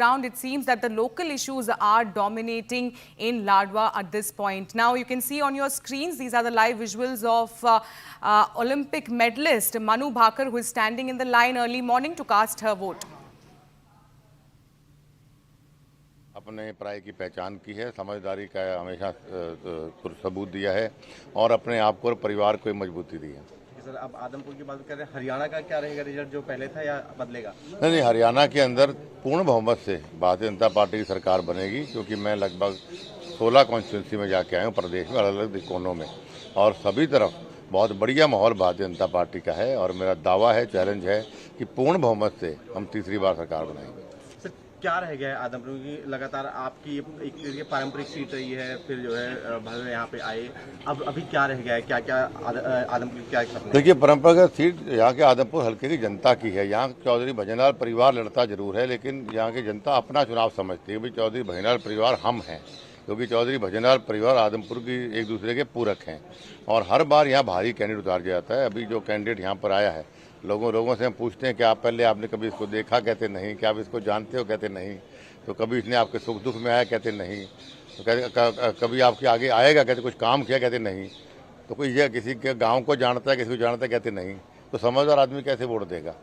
ground, it seems that the local issues are dominating in Ladwa at this point. Now, you can see on your screens, these are the live visuals of Olympic medalist Manu Bhaker, who is standing in the line early morning to cast her vote. अपने प्राय की पहचान की है, समझदारी का हमेशा सबूत दिया है और अपने आप को और परिवार को मजबूती दी है। सर, अब आदमपुर की बात कर रहे हैं, हरियाणा का क्या रहेगा रिजल्ट, जो पहले था या बदलेगा? नहीं, हरियाणा के अंदर पूर्ण बहुमत से भारतीय जनता पार्टी की सरकार बनेगी, क्योंकि मैं लगभग 16 कॉन्स्टिट्यूंसी में जाके आया हूँ प्रदेश में, अलग अलग कोनों में, और सभी तरफ बहुत बढ़िया माहौल भारतीय जनता पार्टी का है और मेरा दावा है, चैलेंज है कि पूर्ण बहुमत से हम तीसरी बार सरकार बनाएंगे। क्या रह गया है आदमपुर की? लगातार आपकी एक पारंपरिक सीट रही है, फिर जो है भले यहाँ पे आए, अब अभी क्या रह गया है? क्या क्या आदमपुर की क्या सपने? देखिए, परंपरागत सीट यहाँ के आदमपुर हल्के की जनता की है। यहाँ चौधरी भजनलाल परिवार लड़ता जरूर है, लेकिन यहाँ की जनता अपना चुनाव समझती है। भाई, चौधरी भजनलाल परिवार हम हैं, क्योंकि चौधरी भजनलाल परिवार आदमपुर की एक दूसरे के पूरक हैं और हर बार यहाँ भारी कैंडिडेट उतार जाता है। अभी जो कैंडिडेट यहाँ पर आया है, लोगों से हम पूछते हैं कि आप पहले आपने कभी इसको देखा, कहते नहीं। क्या आप इसको जानते हो, कहते नहीं। तो कभी इसने आपके सुख दुख में आया, कहते नहीं। तो कहते कभी आपके आगे आएगा, कहते कुछ काम किया, कहते नहीं। तो कोई यह किसी के गांव को जानता है, किसी को जानता है, कहते नहीं। तो समझदार आदमी कैसे वोट देगा?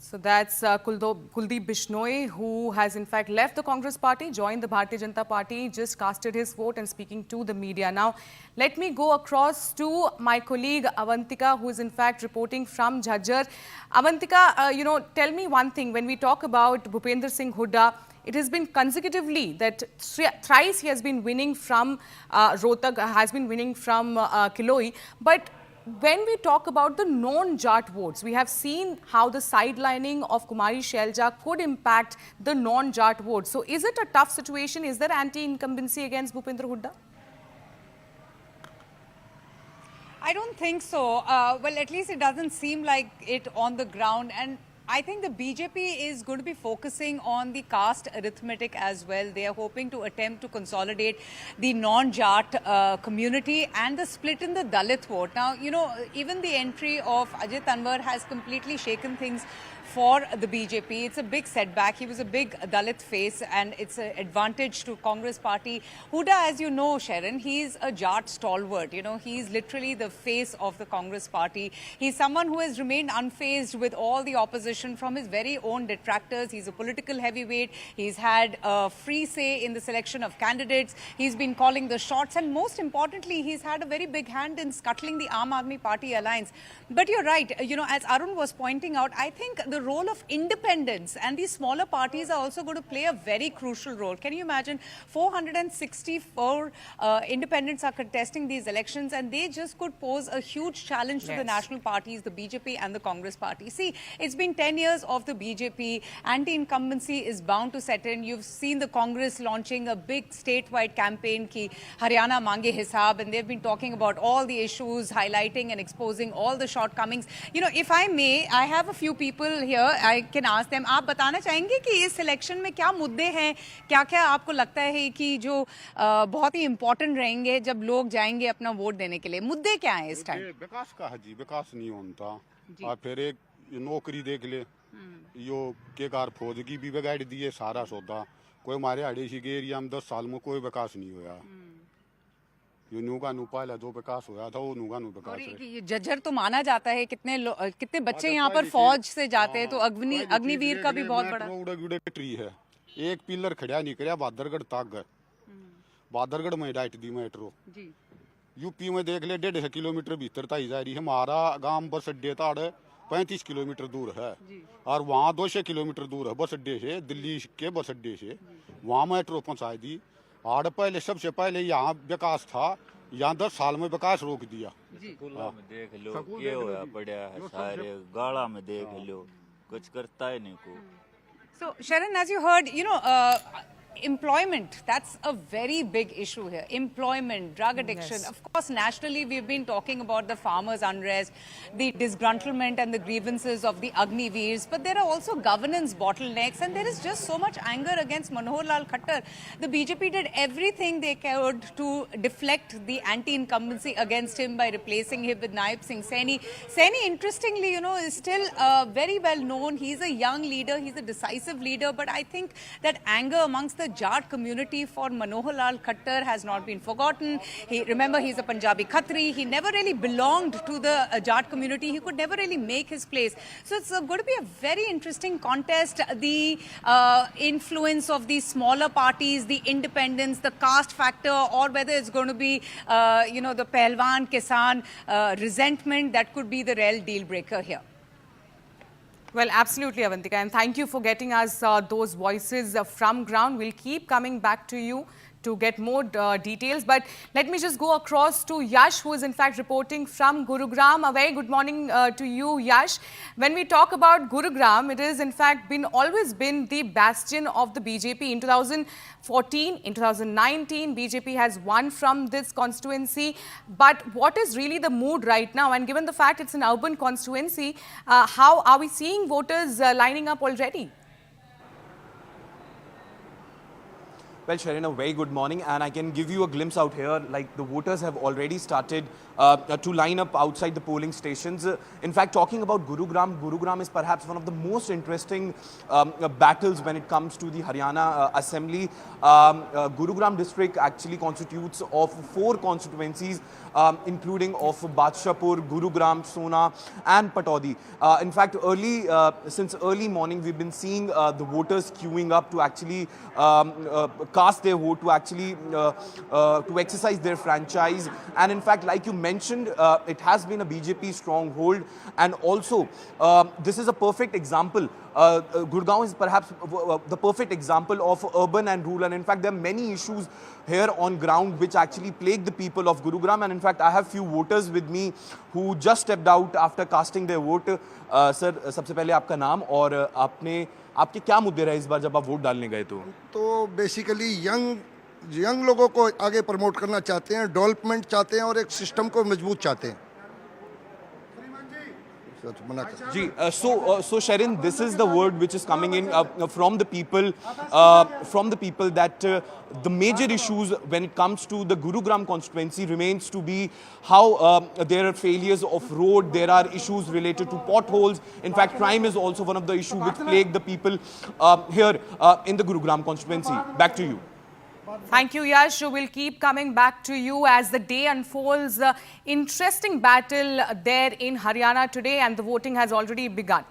So that's Kuldeep Bishnoi, who has in fact left the Congress party, joined the Bharatiya Janata Party, just casted his vote and speaking to the media. Now, let me go across to my colleague Avantika, who is in fact reporting from Jhajjar. Avantika, tell me one thing. When we talk about Bhupender Singh Hooda, it has been consecutively that thrice he has been winning from Rohtak, has been winning from Kiloi. But when we talk about the non-Jat votes, we have seen how the sidelining of Kumari Shelja could impact the non-Jat votes. So is it a tough situation? Is there anti-incumbency against Bhupender Hooda? I don't think so. Well, at least it doesn't seem like it on the ground. And I think the BJP is going to be focusing on the caste arithmetic as well. They are hoping to attempt to consolidate the non-Jat community and the split in the Dalit vote. Now, even the entry of Ajay Tanwar has completely shaken things for the BJP. It's a big setback. He was a big Dalit face and it's an advantage to Congress party. Hooda, as you know, Sharon, he's a Jat stalwart. He's literally the face of the Congress party. He's someone who has remained unfazed with all the opposition from his very own detractors. He's a political heavyweight. He's had a free say in the selection of candidates. He's been calling the shots, and most importantly, he's had a very big hand in scuttling the Aam Aadmi Party alliance. But you're right, as Arun was pointing out, I think the role of independents and these smaller parties are also going to play a very crucial role. Can you imagine 464 independents are contesting these elections, and they just could pose a huge challenge to the national parties, the BJP and the Congress party. See, it's been 10 years of the BJP. Anti-incumbency is bound to set in. You've seen the Congress launching a big statewide campaign, ki Haryana Mange Hisab, and they've been talking about all the issues, highlighting and exposing all the shortcomings. If I may, I have a few people here. I can ask them. आप बताना चाहेंगे कि इस selection में क्या मुद्दे हैं, क्या-क्या आपको लगता है कि जो बहुत ही इम्पोर्टेंट रहेंगे जब लोग जाएंगे अपना वोट देने के लिए? मुद्दे क्या हैं इस टाइम? विकास का है जी, विकास नहीं होता। और फिर एक नौकरी देख ले, यो के कार फौजगी भी बिगाड़ दिए सारा सौदा। कोई हमारे अड़ेसी के एरिया में 10 साल में कोई विकास नहीं हुआ। ये नूगा नू पहले जो विकास हुआ था वो नूगा नू विकास है। जज्जर तो माना जाता है, कितने बच्चे यहाँ पर फौज से जाते हैं, तो अग्निवीर का भी बहुत बड़ा ट्री है। एक पिलर खड़ा नहीं कराया बादरगढ़ तक, बादरगढ़ में डाइट दी मेट्रो। यूपी में देख ले 1.5 किलोमीटर भीतर तक जा रही है। हमारा गांव बस अड्डे तक 35 किलोमीटर दूर है और वहाँ 200 किलोमीटर दूर है बस अड्डे से, दिल्ली के बस अड्डे से। वहाँ मेट्रो पहुँचा दी। और पहले सबसे पहले यहाँ विकास था, यहाँ 10 साल में विकास रोक दिया। स्कूलों में देख लो ये होया पड़ा है, सारे गाड़ा में देख लो, कुछ करता है नहीं को। So, Sharon, as you heard, employment, that's a very big issue here. Employment, drug addiction. Yes. Of course, nationally, we've been talking about the farmers' unrest, the disgruntlement and the grievances of the Agniveers, but there are also governance bottlenecks, and there is just so much anger against Manohar Lal Khattar. The BJP did everything they could to deflect the anti-incumbency against him by replacing him with Naib Singh Saini. Saini, interestingly, is still very well known. He's a young leader, he's a decisive leader, but I think that anger amongst the Jat community for Manohar Lal Khattar has not been forgotten. Remember, he's a Punjabi Khatri. He never really belonged to the Jat community. He could never really make his place. So it's going to be a very interesting contest. The influence of the smaller parties, the independents, the caste factor, or whether it's going to be, the Pehlwan Kisan resentment that could be the real deal breaker here. Well, absolutely, Avantika, and thank you for getting us those voices from ground. We'll keep coming back to you to get more details. But let me just go across to Yash, who is in fact reporting from Gurugram. A very good morning to you, Yash. When we talk about Gurugram, it has in fact always been the bastion of the BJP. In 2014, in 2019, BJP has won from this constituency. But what is really the mood right now? And given the fact it's an urban constituency, how are we seeing voters lining up already? Well, Sharon, a very good morning, and I can give you a glimpse out here. Like, the voters have already started to line up outside the polling stations. In fact, talking about Gurugram, Gurugram is perhaps one of the most interesting battles when it comes to the Haryana Assembly. Gurugram district actually constitutes of 4 constituencies, including of Badshahpur, Gurugram, Sona, and Pataudi. In fact, since early morning, we've been seeing the voters queuing up to actually cast their vote, to actually to exercise their franchise. And in fact, like you mentioned, it has been a BJP stronghold, and also this is a perfect example. Gurgaon is perhaps the perfect example of urban and rural, and in fact there are many issues here on ground which actually plague the people of Gurugram. And in fact I have few voters with me who just stepped out after casting their vote. Sir, सबसे पहले आपका नाम और आपके क्या मुद्दे रहे इस बार जब आप वोट डालने गए? तो बेसिकली यंग लोगों को आगे प्रमोट करना चाहते हैं, डेवलपमेंट चाहते हैं और एक सिस्टम को मजबूत चाहते हैं. Ji, so Sharon, this is the word which is coming in from the people, that the major issues when it comes to the Gurugram constituency remains to be how there are failures of road, there are issues related to potholes. In fact, crime is also one of the issues which plague the people here in the Gurugram constituency. Back to you. Thank you, Yash. We'll keep coming back to you as the day unfolds. Interesting battle there in Haryana today, and the voting has already begun.